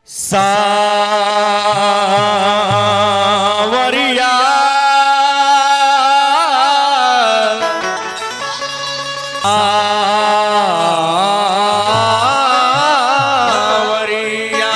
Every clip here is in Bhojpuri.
सावरिया आवरिया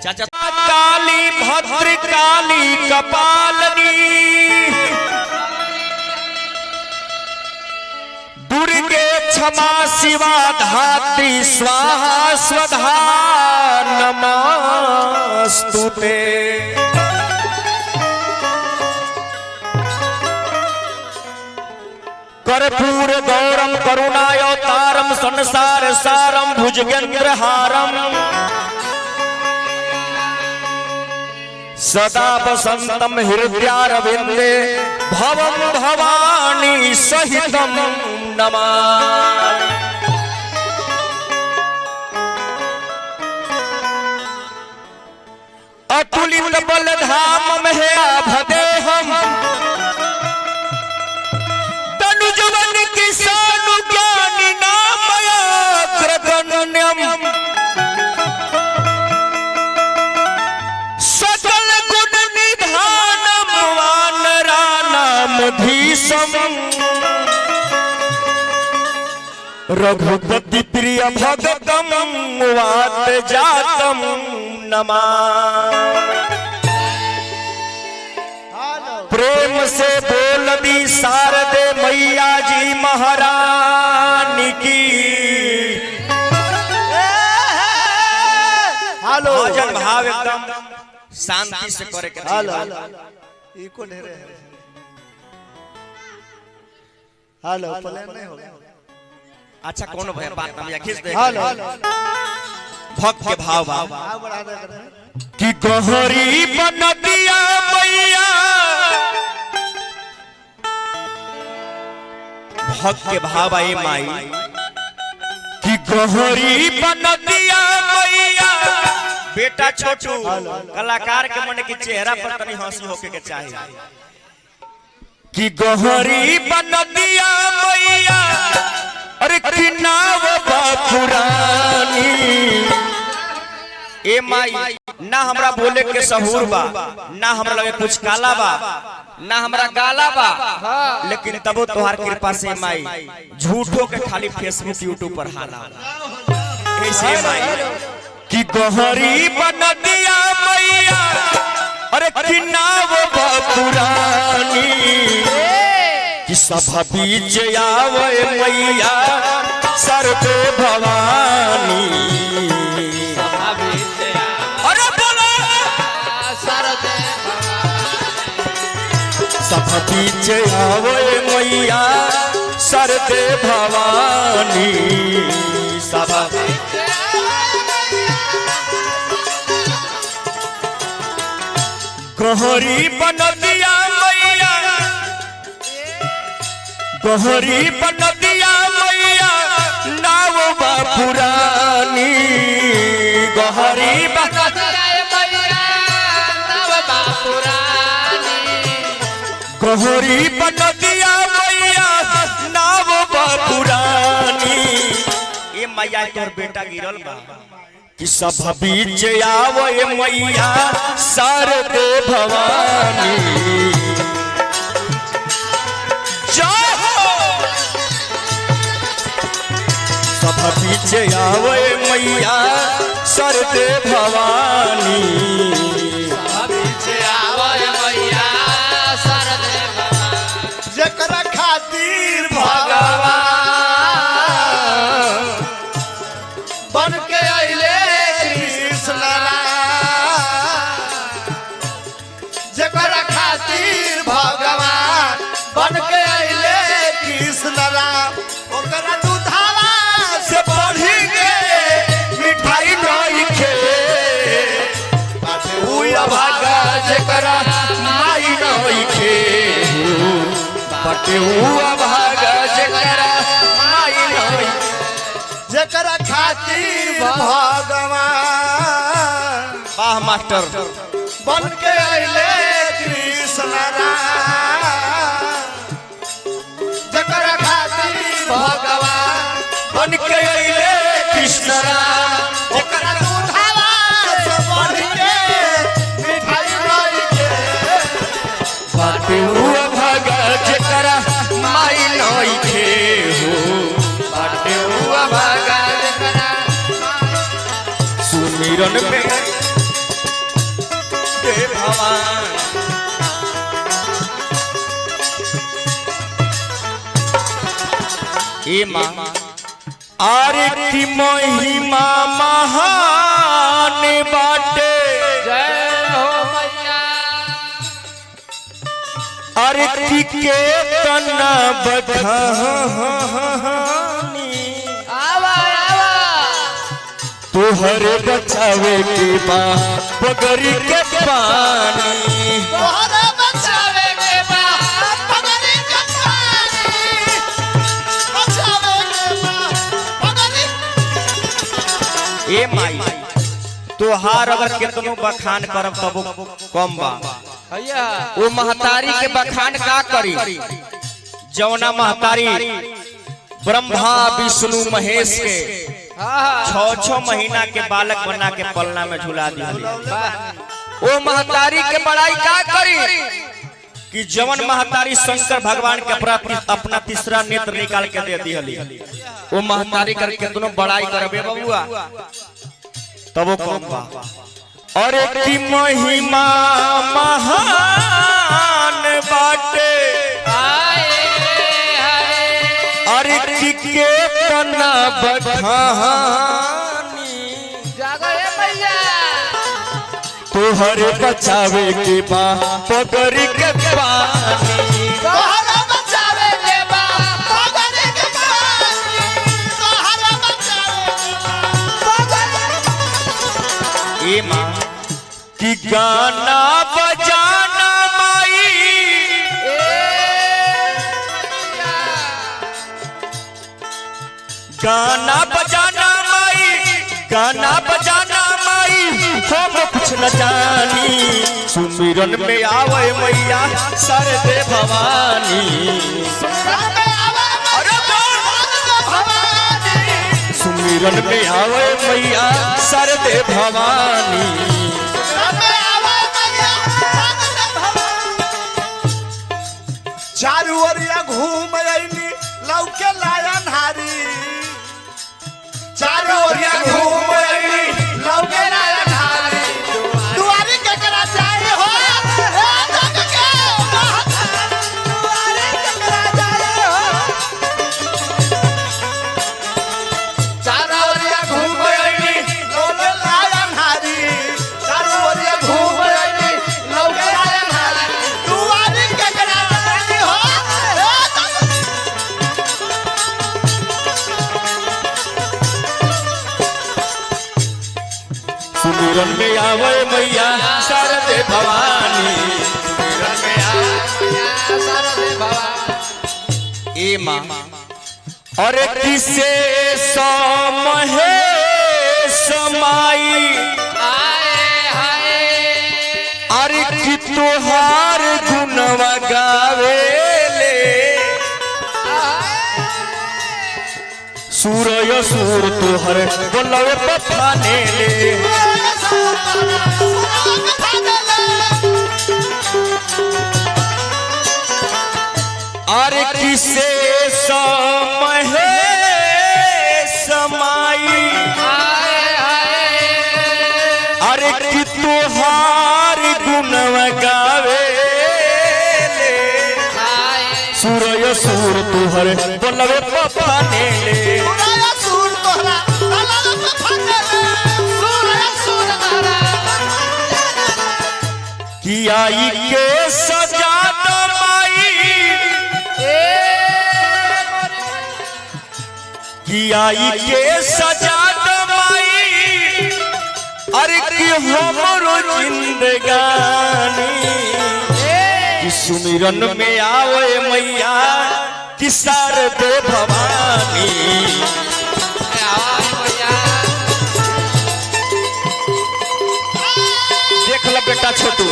चाचा काली भद्र काली कपालनी दुर्गे क्षमा शिवा धात्री स्वाहा स्वधा नमस्तुते कर्पूर गौरम करुणावतारम संसार सारम भुजगेंद्र हारम सदा वसंतम हृदयारविंदे भवम भवानी सहितम नमामि। अतुलित बलधाम में आभदेहम तनुजवन किसान ज्ञानी नामया कृतन्यम सकल गुण निधानम वानरानाम धीशम रघुपति प्रिय भगतम वात जातम नमामि। प्रेम से बोल दी शारदे मैया जी महारानी की। हेलो भजन भाव एकदम शांति से करे के इको ढेरे हेलो प्लान नहीं होगा। अच्छा कौन भय बात हम या खींच दे। हेलो भक्त के भाव बढ़ा दे कि गहरी बनदिया मैया भक्त के भाव आई माई कि गहरी बनदिया मैया। बेटा छोटू कलाकार के मन की चेहरा पर तनी हंसी होके के चाहिए कि गहरी बनदिया मैया। अरे कि नाव पुरानी ए माई ना हमरा बोले के सहूर बा ना हमरा लगे कुछ काला बा ना हमरा गाला बा लेकिन तबो तोहार कृपा से माई झूठो के खाली फेसबुक यूट्यूब पर हाला ऐसे माई कि गहरी बनदिया मैया। अरे कि नाव पुरानी कि सभा बीच आवे मैया सरदे भवानी। अरे बोलो सभा बीच आवे मैया सरदे भवानी। सभा गहरी बनदिया मैया। गहरी बनदिया मैया नाव पुरानी। गहरी बनदिया मैया नाव पुरानी। गहरी बनदिया मैया नाव पुरानी। ए मैया तोर बेटा गिरल बा कि सब बीच आवे मैया शारदे भवानी। सब बीच आवे मैया शारदे भवानी। जकरा खातिर भगवान बाटे हुआ भागा जकरा माई नहीं जकरा खातिर भगवान वाह मास्टर बन के अइले कृष्ण राम जकरा खातिर भगवान बन के अइले कृष्ण राम जकरा दूधावा से बढ़ के मिठाई रही के बाटे हुआ भागा जकरा माई नहीं खे हो बाटे हुआ भागा जकरा सुमिरन में देव भगवान ए माँ आरे की महिमा महान बाटे जय हो मैया अरे की के तना बखानी आवा आवा तोहरे बचावे के बा पगरी के पानी तोहरा बचावे के बा पगड़ी के पानी बचावे के बा पगड़ी ए माई तोहार अगर केतनो बखान करब तब कम बा भैया वो महतारी के बखान का करी जौना महतारी ब्रह्मा विष्णु महेश के हाँ 6 महीना के बालक बना के पलना में झुला दी वो महतारी के बड़ाई का करी कि जवन महतारी शंकर भगवान के अपना तीसरा नेत्र निकाल के दे दिहली वो महतारी करके दोनों बड़ाई करबे बबुआ तब वो कम बा और की महिमा महान बाटे आए हाय अरे की के तना बखानी जागो ए मैया तोहरे बचावे के बा पगरी के पानी तोहरा बचावे के बा पगड़ी के पानी तोहरा बचावे के बा पगड़ी ए माँ कि गाना बजाना माई ए मैया गाना बजाना माई गाना बजाना माई हम कुछ न जानी सुमिरन में आवे मैया सरदे भवानी में आवे अरे भवानी सुमिरन में आवे मैया सरदे भवानी में आवे मैया चारू ओरिया घूम अइली लौके लायन हारी चारू ओरिया घूम अइली लौके लायन हारी दुआरी के करा जाए हो हे जग के दुआरी के करा जाए हो चारू ओरिया घूम अइली लौके लायन हारी चारू ओरिया घूम अइली लौके लायन हारी दुआरी के करा जाए हो हे जग सुमिरन में आवे मैया सरदे भवानी सुमिरन में आवे सरदे भवानी ए माँ अरे किसे समहे समाई आए हाय अरे कि तोहार गुणवा गावेले सूरय सूर तोहर बोलवे पठाने ले अरे किसे समहे समाई आए हाय अरे कि तोहार गुणवा गावेले आए सूरय सूर तोहर बोलवे पठाने ले कि आई के सजान माई कि आई के सजान माई अरे कि हमरो जिंदगानी कि सुमिरन में आवे मैया कि शारदे भवानी देख लो बेटा छोटू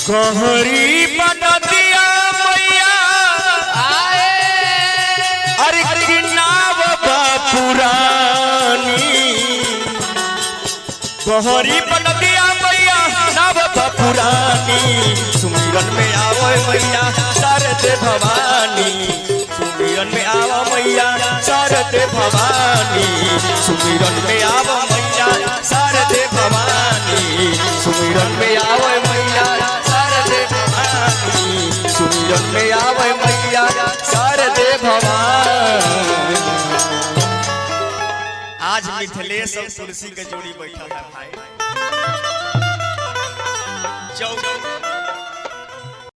गहरी बना दिया मैया अरे कि नाव पुरानी गहरी बना दिया मैया नाव पुरानी सुमिरन में आवे मैया शारदे भवानी सुमिरन में आवा मैया शारदे भवानी सुमिरन में आवा मैया शारदे भवानी सुमिरन में आवे मैया शारदे भवानी सुमिरन में आवे मैया शारदे भवानी। आज मिथिलेश और तुलसी के जोड़ी बैठा है भाई।